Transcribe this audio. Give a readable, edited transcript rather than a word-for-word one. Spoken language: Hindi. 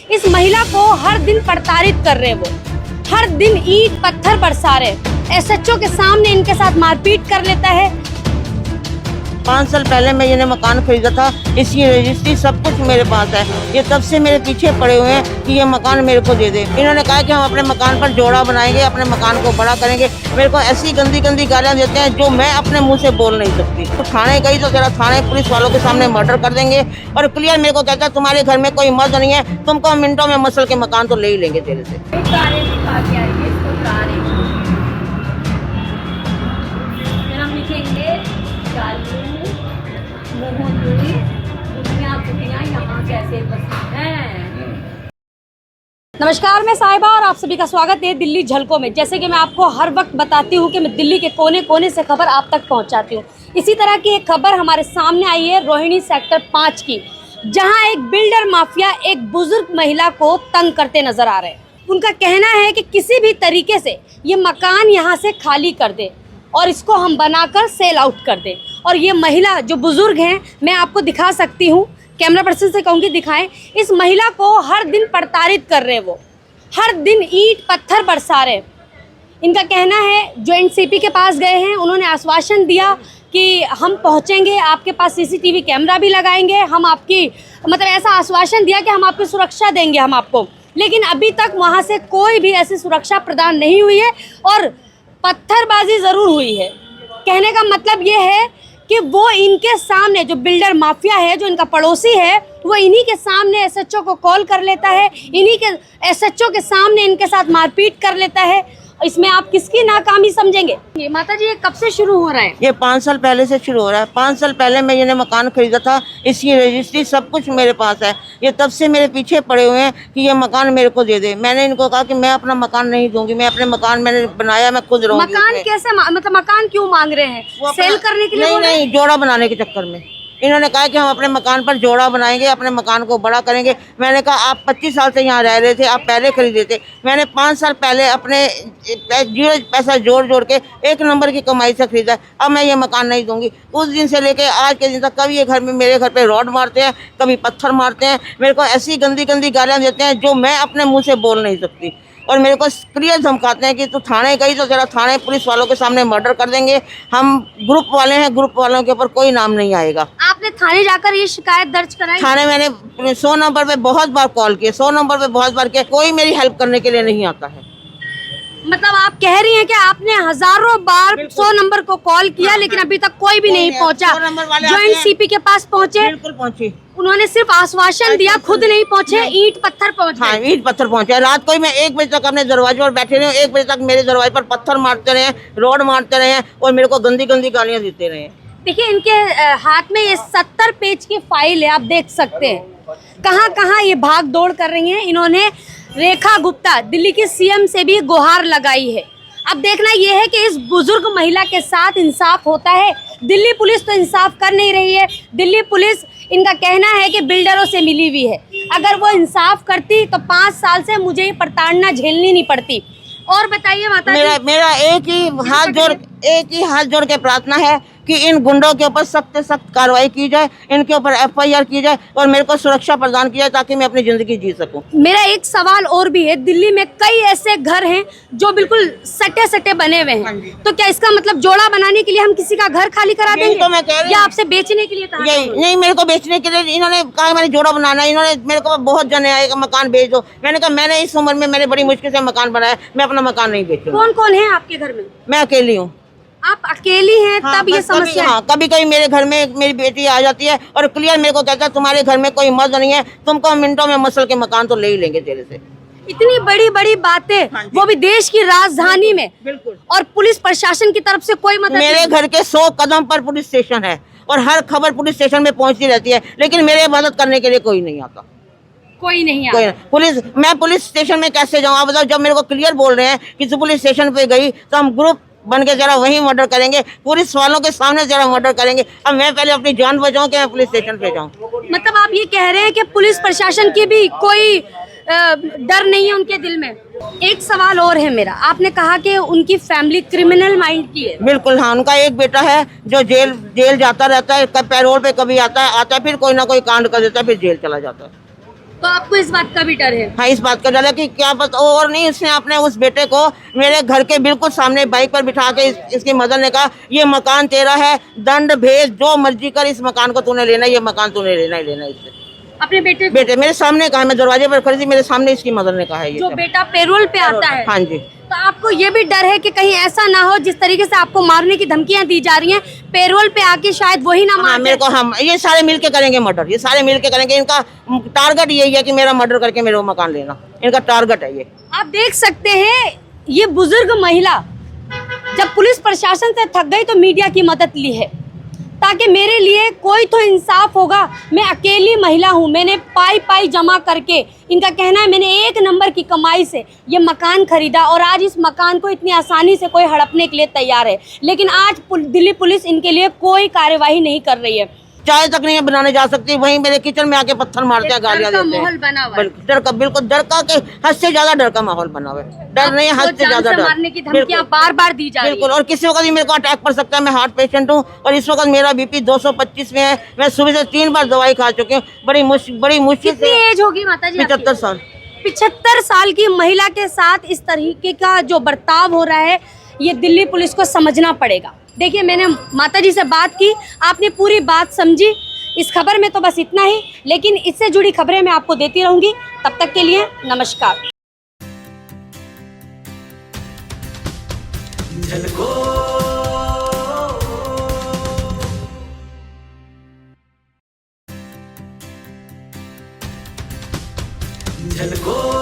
इस महिला को हर दिन प्रताड़ित कर रहे, वो हर दिन ईंट पत्थर बरसा रहे। एसएचओ के सामने इनके साथ मारपीट कर लेता है। 5 साल पहले मैं ये मकान खरीदा था, इसकी रजिस्ट्री सब कुछ मेरे पास है। ये तब से मेरे पीछे पड़े हुए हैं कि ये मकान मेरे को दे दे। इन्होंने कहा कि हम अपने मकान पर जोड़ा बनाएंगे, अपने मकान को बड़ा करेंगे। मेरे को ऐसी गंदी गंदी गालियां देते हैं जो मैं अपने मुंह से बोल नहीं सकती। तो थाने गई तो जरा थाने पुलिस वालों के सामने मर्डर कर देंगे और क्लियर मेरे को कहता है तुम्हारे घर में कोई मर्द नहीं है, तुमको मिनटों में मसल के मकान तो ले ही लेंगे तेरे से। नमस्कार, मैं साहिबा और आप सभी का स्वागत है दिल्ली झलकों में। जैसे कि मैं आपको हर वक्त बताती हूँ कि मैं दिल्ली के कोने कोने से खबर आप तक पहुँचाती हूँ। इसी तरह की एक खबर हमारे सामने आई है रोहिणी सेक्टर 5 की, जहाँ एक बिल्डर माफिया एक बुजुर्ग महिला को तंग करते नजर आ रहे हैं। उनका कहना है कि किसी भी तरीके से ये मकान यहाँ से खाली कर दे और इसको हम बनाकर सेल आउट कर दें। और ये महिला जो बुजुर्ग हैं, मैं आपको दिखा सकती हूँ, कैमरा पर्सन से कहूँगी दिखाएं। इस महिला को हर दिन प्रताड़ित कर रहे, वो हर दिन ईंट पत्थर बरसा रहे। इनका कहना है जो एनसीपी के पास गए हैं, उन्होंने आश्वासन दिया कि हम पहुंचेंगे, आपके पास सीसीटीवी कैमरा भी लगाएंगे, हम आपकी मतलब ऐसा आश्वासन दिया कि हम आपकी सुरक्षा देंगे हम आपको। लेकिन अभी तक वहाँ से कोई भी ऐसी सुरक्षा प्रदान नहीं हुई है और पत्थरबाजी ज़रूर हुई है। कहने का मतलब ये है कि वो इनके सामने जो बिल्डर माफिया है, जो इनका पड़ोसी है, वो इन्हीं के सामने एसएचओ को कॉल कर लेता है, इन्हीं के एसएचओ के सामने इनके साथ मारपीट कर लेता है। इसमें आप किसकी नाकामी समझेंगे? ये माता जी, ये कब से शुरू हो रहा है? ये 5 साल पहले से शुरू हो रहा है। 5 साल पहले मैं ये मकान खरीदा था, इसकी रजिस्ट्री सब कुछ मेरे पास है। ये तब से मेरे पीछे पड़े हुए हैं कि ये मकान मेरे को दे दे। मैंने इनको कहा कि मैं अपना मकान नहीं दूंगी, मैं अपने मकान मैंने बनाया, मैं खुद रहूंगी। मकान कैसे मतलब मकान क्यों मांग रहे हैं? सेल करने के लिए? नहीं, जोड़ा बनाने के चक्कर में। इन्होंने कहा कि हम अपने मकान पर जोड़ा बनाएंगे, अपने मकान को बड़ा करेंगे। मैंने कहा आप 25 साल से यहाँ रह रहे थे, आप पहले खरीदे थे। मैंने 5 साल पहले अपने पैसा जोड़ के 1 नंबर की कमाई से खरीदा। अब मैं ये मकान नहीं दूंगी। उस दिन से लेके आज के दिन तक कभी ये घर में मेरे घर पे रॉड मारते हैं, कभी पत्थर मारते हैं। मेरे को ऐसी गंदी गंदी गालियाँ देते हैं जो मैं अपने मुँह से बोल नहीं सकती। और मेरे को क्लियर धमकाते हैं कि तू थाने गई तो जरा थाने पुलिस वालों के सामने मर्डर कर देंगे। हम ग्रुप वाले हैं, ग्रुप वालों के ऊपर कोई नाम नहीं आएगा। आपने थाने जाकर ये शिकायत दर्ज कराई? थाने मैंने 100 नंबर पे बहुत बार कॉल किया, 100 नंबर पे बहुत बार किया, कोई मेरी हेल्प करने के लिए नहीं आता है। मतलब आप कह रही हैं कि आपने हजारों बार 100 नंबर को कॉल किया, लेकिन अभी तक कोई भी नहीं पहुंचा। जॉइंट सीपी के पास पहुंचे? बिल्कुल पहुंची। उन्होंने सिर्फ आश्वासन दिया, खुद नहीं पहुंचे, ईंट पत्थर पहुंचे। हाँ, ईंट पत्थर पहुंचे। रात को ही मैं 1 बजे तक अपने दरवाजे पर बैठे रहे, 1 बजे तक मेरे दरवाजे पर पत्थर मारते रहे, रोड मारते रहे और मेरे को गंदी गंदी गालियां देते रहे। देखिए, इनके हाथ में ये 70 पेज की फाइल है, आप देख सकते हैं कहाँ कहाँ ये भाग दौड़ कर रही हैं। इन्होंने रेखा गुप्ता, दिल्ली की सीएम से भी गुहार लगाई है। अब देखना ये है कि इस बुजुर्ग महिला के साथ इंसाफ होता है। दिल्ली पुलिस तो इंसाफ कर नहीं रही है। दिल्ली पुलिस, इनका कहना है कि बिल्डरों से मिली हुई है। अगर वो इंसाफ करती तो 5 साल से मुझे ये प्रताड़ना झेलनी नहीं पड़ती। और बताइए माता जी, मेरा एक ही हाथ जोड़ के प्रार्थना है कि इन गुंडों के ऊपर सख्त से सख्त कार्रवाई की जाए, इनके ऊपर FIR की जाए और मेरे को सुरक्षा प्रदान की जाए ताकि मैं अपनी जिंदगी जी सकूं। मेरा एक सवाल और भी है, दिल्ली में कई ऐसे घर हैं जो बिल्कुल सटे सटे बने हुए हैं, तो क्या इसका मतलब जोड़ा बनाने के लिए हम किसी का घर खाली करा देंगे? तो मैं कह रही या आपसे बेचने के लिए कहा? नहीं, मेरे को बेचने के लिए इन्होंने कहा मैंने जोड़ा बनाना है। इन्होंने मेरे को बहुत जने आए मकान बेच दो। मैंने कहा मैंने इस उम्र में मैंने बड़ी मुश्किल से मकान बनाया, मैं अपना मकान नहीं बेचूंगा। कौन कौन है आपके घर में? मैं अकेली हूँ। आप अकेली हैं? हाँ, तब ये समस्या है। हाँ, कभी कभी मेरे घर में मेरी बेटी आ जाती है और क्लियर मेरे को कहता है तुम्हारे घर में कोई मर्द नहीं है, तुमको मिनटों में मसल के मकान तो ले ही लेंगे तेरे से। इतनी बड़ी बड़ी बातें, वो भी देश की राजधानी में। बिल्कुल। और पुलिस प्रशासन की तरफ से कोई मदद? मेरे घर के 100 कदम पर पुलिस स्टेशन है और हर खबर पुलिस स्टेशन में पहुंचती रहती है, लेकिन मेरे मदद करने के लिए कोई नहीं आता। कोई नहीं आता। मैं पुलिस स्टेशन में कैसे जाऊँ? आप बताओ। जब मेरे को क्लियर बोल रहे हैं कि तू पुलिस स्टेशन पे गई तो हम ग्रुप बन के जरा वहीं मर्डर करेंगे, पुलिस वालों के सामने जरा मर्डर करेंगे। अब मैं पहले अपनी जान बचाऊं कि मैं पुलिस स्टेशन पे जाऊं? मतलब आप ये कह रहे हैं कि पुलिस प्रशासन की भी कोई डर नहीं है उनके दिल में? एक सवाल और है मेरा, आपने कहा कि उनकी फैमिली क्रिमिनल माइंड की है। बिल्कुल हाँ, उनका एक बेटा है जो जेल जाता रहता है, पैरोल पे कभी आता है फिर कोई ना कोई कांड कर देता है, फिर जेल चला जाता है। तो आपको इस बात का भी डर है? हाँ, इस बात का डर है कि क्या पता, और नहीं, इसने अपने उस बेटे को मेरे घर के बिल्कुल सामने बाइक पर बिठा के इसकी मदर ने कहा ये मकान तेरा है, दंड भेज, जो मर्जी कर, इस मकान को तूने लेना, ये मकान तूने लेना ही लेना इससे। अपने बेटे को? बेटे मेरे सामने कहा, मैं दरवाजे पर खड़ी थी, मेरे सामने इसकी मदर ने कहा है ये जो सब। बेटा पेरोल पे आता है? हाँ जी। तो आपको ये भी डर है कि कहीं ऐसा ना हो जिस तरीके से आपको मारने की धमकियां दी जा रही हैं, पेरोल पे आके शायद वही ना मार हाँ, मेरे को, हम ये सारे मिल के करेंगे मर्डर, ये सारे मिल के करेंगे। इनका टारगेट यही है कि मेरा मर्डर करके मेरे को मकान लेना, इनका टारगेट है ये। आप देख सकते हैं ये बुजुर्ग महिला जब पुलिस प्रशासन से थक गई तो मीडिया की मदद ली है ताकि मेरे लिए कोई तो इंसाफ होगा। मैं अकेली महिला हूँ, मैंने पाई जमा करके, इनका कहना है मैंने 1 नंबर की कमाई से ये मकान खरीदा और आज इस मकान को इतनी आसानी से कोई हड़पने के लिए तैयार है। लेकिन आज दिल्ली पुलिस इनके लिए कोई कार्यवाही नहीं कर रही है। चाय तक नहीं बनाने जा सकती, वहीं मेरे किचन में आके पत्थर मारते हैं, गालियां देते हैं। माहौल बना हुआ है। डर का, बिल्कुल डर का, के हद से ज्यादा डर का माहौल बना हुआ है। डर नहीं, हद से ज्यादा डर। मारने की धमकियां बार-बार दी जा रही है। बिल्कुल, और किसी वक्त भी मेरे को अटैक पड़ सकता है। मैं हार्ट पेशेंट हूँ और इस वक्त मेरा बीपी 225 में है। मैं सुबह से 3 बार दवाई खा चुकी हूँ। बड़ी मुश्किल कितनी से। एज होगी माताजी? 75 साल। 75 साल की महिला के साथ इस तरीके का जो बर्ताव हो रहा है, ये दिल्ली पुलिस को समझना पड़ेगा। देखिए, मैंने माताजी से बात की, आपने पूरी बात समझी। इस खबर में तो बस इतना ही, लेकिन इससे जुड़ी खबरें मैं आपको देती रहूंगी। तब तक के लिए नमस्कार। झलको